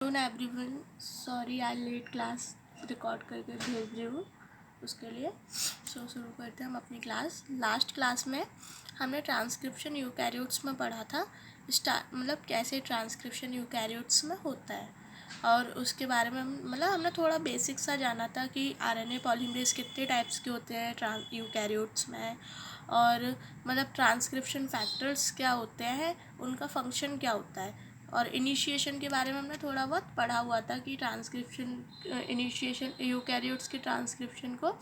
Afternoon everyone, sorry I let class record करके भेज रही हूँ उसके लिए। शुरू करते हैं हम अपनी क्लास। लास्ट क्लास में हमने ट्रांसक्रिप्शन यूकैरियोट्स में पढ़ा था, मतलब कैसे ट्रांसक्रिप्शन यूकैरियोट्स में होता है, और उसके बारे में मतलब हमने थोड़ा बेसिक सा जाना था कि आरएनए पॉलीमरेज कितने टाइप्स के होते हैं यूकैरियोट्स में, और मतलब ट्रांसक्रिप्शन फैक्टर्स क्या होते हैं, उनका फंक्शन क्या होता है, और इनिशिएशन के बारे में हमने थोड़ा बहुत पढ़ा हुआ था कि ट्रांसक्रिप्शन इनिशिएशन यूकैरियोट्स के ट्रांसक्रिप्शन को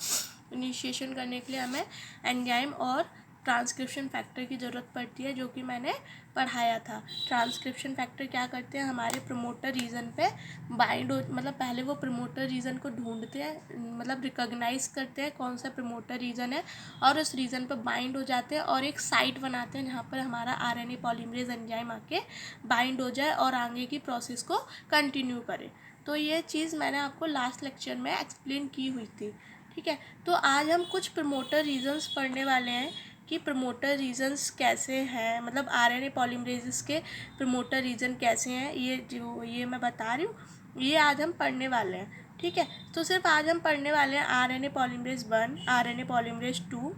इनिशिएशन करने के लिए हमें एंजाइम और ट्रांसक्रिप्शन फैक्टर की ज़रूरत पड़ती है, जो कि मैंने पढ़ाया था। ट्रांसक्रिप्शन फैक्टर क्या करते हैं, हमारे प्रमोटर रीजन पे बाइंड हो, मतलब पहले वो प्रमोटर रीजन को ढूंढते हैं, मतलब रिकॉग्नाइज करते हैं कौन सा प्रमोटर रीजन है, और उस रीजन पर बाइंड हो जाते हैं और एक साइट बनाते हैं जहाँ पर हमारा आरएनए पॉलीमरेज एंजाइम आके बाइंड हो जाए और आगे की प्रोसेस को कंटिन्यू करे। तो ये चीज़ मैंने आपको लास्ट लेक्चर में एक्सप्लेन की हुई थी, ठीक है। तो आज हम कुछ प्रमोटर रीजन्स पढ़ने वाले हैं कि प्रमोटर रीजन्स कैसे हैं, मतलब आरएनए पॉलीमरेजेस के प्रमोटर रीजन कैसे हैं, ये मैं बता रही हूँ, ये आज हम पढ़ने वाले हैं, ठीक है। तो सिर्फ आज हम पढ़ने वाले हैं RNA polymerase 1, RNA polymerase 2,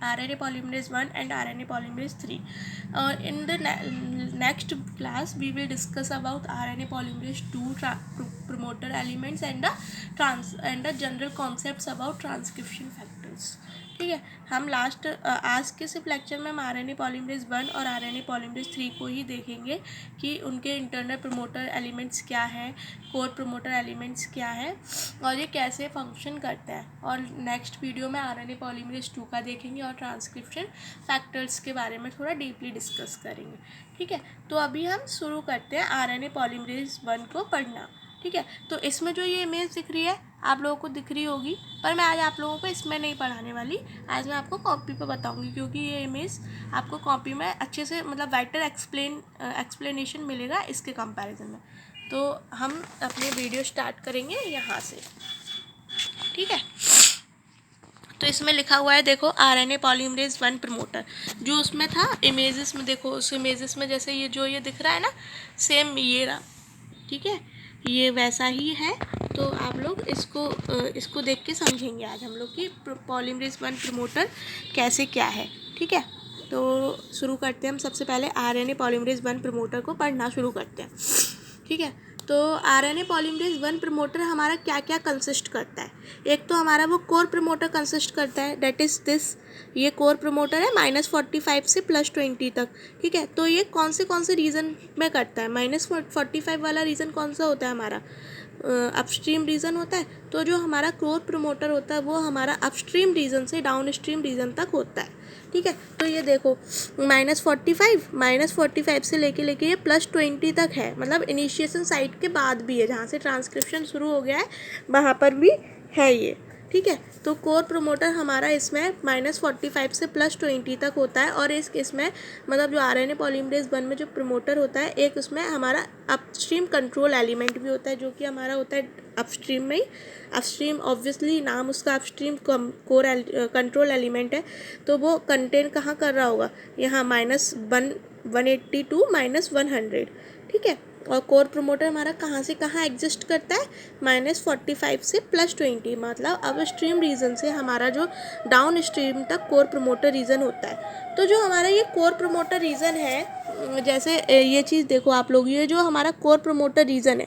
RNA polymerase 1 and RNA polymerase 3. In the next class we will discuss about RNA polymerase 2 promoter elements and the general concepts about transcription factors, ठीक है। हम आज के सिर्फ लेक्चर में हम RNA polymerase 1 और RNA polymerase 3 को ही देखेंगे कि उनके इंटरनल प्रमोटर एलिमेंट्स क्या हैं, कोर प्रमोटर एलिमेंट्स क्या है, और ये कैसे फंक्शन करता है। और नेक्स्ट वीडियो में RNA पॉलीमरेज 2 का देखेंगे और ट्रांसक्रिप्शन फैक्टर्स के बारे में थोड़ा डीपली डिस्कस करेंगे, ठीक है। तो अभी हम शुरू करते हैं RNA पॉलीमरेज 1 को पढ़ना, ठीक है। तो इसमें जो ये इमेज दिख रही है आप लोगों को दिख रही होगी, पर मैं आज आप लोगों को इसमें नहीं पढ़ाने वाली, आज मैं आपको कॉपी पे बताऊंगी, क्योंकि ये इमेज आपको कॉपी में अच्छे से मतलब बेटर एक्सप्लेनेशन मिलेगा इसके कंपैरिजन में। तो हम अपने वीडियो स्टार्ट करेंगे यहाँ से, ठीक है। तो इसमें लिखा हुआ है, देखो RNA पॉलीमरेज 1 प्रमोटर, जो उसमें था इमेजेस में, देखो उस इमेजेस में जैसे ये दिख रहा है ना, सेम ये रहा, ठीक है, ये वैसा ही है। तो आप लोग इसको देख के समझेंगे आज हम लोग कि पॉलीमरेज 1 प्रमोटर कैसे क्या है, ठीक है। तो शुरू करते हैं हम सबसे पहले RNA पॉलीमरेज 1 प्रमोटर को पढ़ना शुरू करते हैं, ठीक है। तो RNA पॉलीमरेज 1 प्रमोटर हमारा क्या क्या कंसिस्ट करता है। एक तो हमारा वो कोर प्रमोटर कंसिस्ट करता है, डेट इज़ दिस, ये कोर प्रमोटर है -45 से +20 तक, ठीक है। तो ये कौन से रीजन में करता है, -45 वाला रीजन कौन सा होता है हमारा, अपस्ट्रीम रीजन होता है। तो जो हमारा कोर प्रमोटर होता है वो हमारा अपस्ट्रीम रीजन से डाउनस्ट्रीम रीजन तक होता है, ठीक है। तो ये देखो -45 से लेके ये +20 तक है, मतलब इनिशिएशन साइट के बाद भी है, जहाँ से ट्रांसक्रिप्शन शुरू हो गया है वहाँ पर भी है ये, ठीक है। तो कोर प्रमोटर हमारा इसमें -45 से +20 तक होता है, और इसमें मतलब जो RNA पॉलीमरेज 1 में जो प्रमोटर होता है, एक उसमें हमारा अपस्ट्रीम कंट्रोल एलिमेंट भी होता है, जो कि हमारा होता है अपस्ट्रीम में ही। अपस्ट्रीम ऑब्वियसली नाम उसका अपस्ट्रीम कोर कंट्रोल एलिमेंट है, तो वो कंटेन कहाँ कर रहा होगा, यहाँ -180 to -100, ठीक है। और कोर प्रमोटर हमारा कहाँ से कहाँ एग्जिस्ट करता है, -45 से +20, मतलब अपस्ट्रीम रीजन से हमारा जो डाउन स्ट्रीम तक कोर प्रमोटर रीजन होता है। तो जो हमारा ये कोर प्रमोटर रीजन है, जैसे ये चीज़ देखो आप लोग, ये जो हमारा कोर प्रमोटर रीजन है,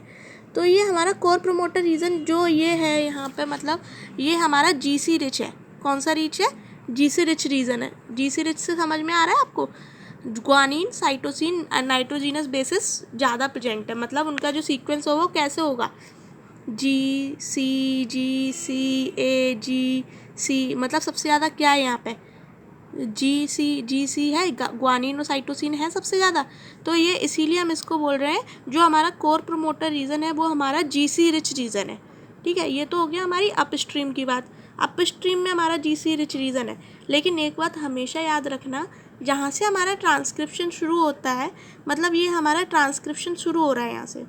तो ये हमारा कोर प्रमोटर रीजन जो ये है यहाँ पे, मतलब ये हमारा GC रिच है। कौन सा रिच है, GC रिच रीजन है। GC रिच से समझ में आ रहा है आपको, ग्वानिन, साइटोसिन, नाइट्रोजीनस बेसिस ज़्यादा प्रेजेंट है, मतलब उनका जो सीक्वेंस होगा वो कैसे होगा, GC, मतलब सबसे ज़्यादा क्या है यहाँ पे, GC है, ग्वानिन और साइटोसिन है सबसे ज़्यादा। तो ये इसीलिए हम इसको बोल रहे हैं, जो हमारा कोर प्रमोटर रीजन है वो हमारा GC रिच रीजन है, ठीक है। ये तो हो गया हमारी अपस्ट्रीम की बात, अपस्ट्रीम में हमारा GC रिच रीजन है। लेकिन एक बात हमेशा याद रखना, जहाँ से हमारा ट्रांसक्रिप्शन शुरू होता है, मतलब ये हमारा ट्रांसक्रिप्शन शुरू हो रहा है यहाँ से,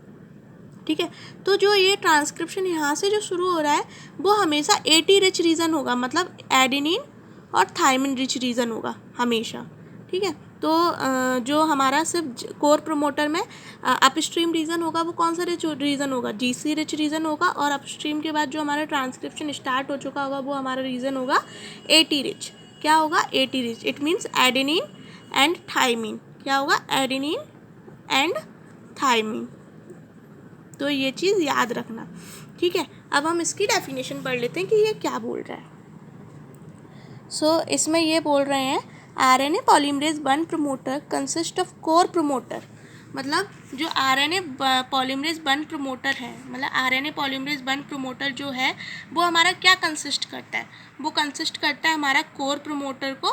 ठीक है। तो जो ये ट्रांसक्रिप्शन यहाँ से जो शुरू हो रहा है वो हमेशा AT रिच रीजन होगा, मतलब एडेनिन और थायमिन रिच रीजन होगा हमेशा, ठीक है। तो जो हमारा सिर्फ कोर प्रमोटर में अपस्ट्रीम रीजन होगा वो कौन सा रिच रीजन होगा, जीसी रिच रीजन होगा, और अपस्ट्रीम के बाद जो हमारा ट्रांसक्रिप्शन स्टार्ट हो चुका होगा वो हमारा रीजन होगा एटी रिच। क्या होगा, eighty rich. It means adenine and thymine. क्या होगा, एडेनिन एंड थाइमिन। तो ये चीज़ याद रखना, ठीक है। अब हम इसकी डेफिनेशन पढ़ लेते हैं कि ये क्या बोल रहा है। इसमें ये बोल रहे हैं RNA polymerase 1 promoter consist of core promoter. मतलब जो आरएनए पॉलीमरेज 1 प्रमोटर है, मतलब आरएनए पॉलीमरेज 1 प्रमोटर जो है वो हमारा क्या कंसिस्ट करता है, वो कंसिस्ट करता है हमारा कोर प्रमोटर को